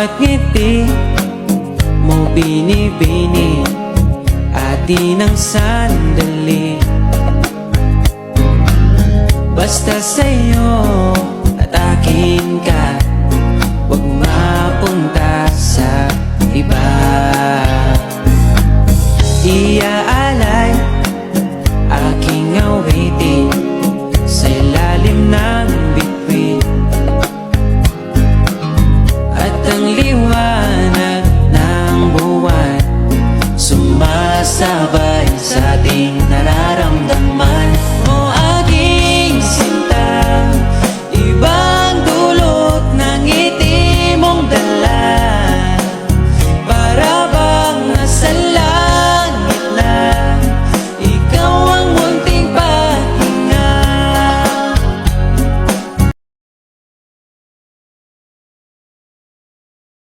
bawat ngiti mo binibini, atin ang sandali. Basta sa'yo at akin ka, huwag mapunta sa iba. Iaalay aking awitin sa ilalim ng bituin, at ang liwanag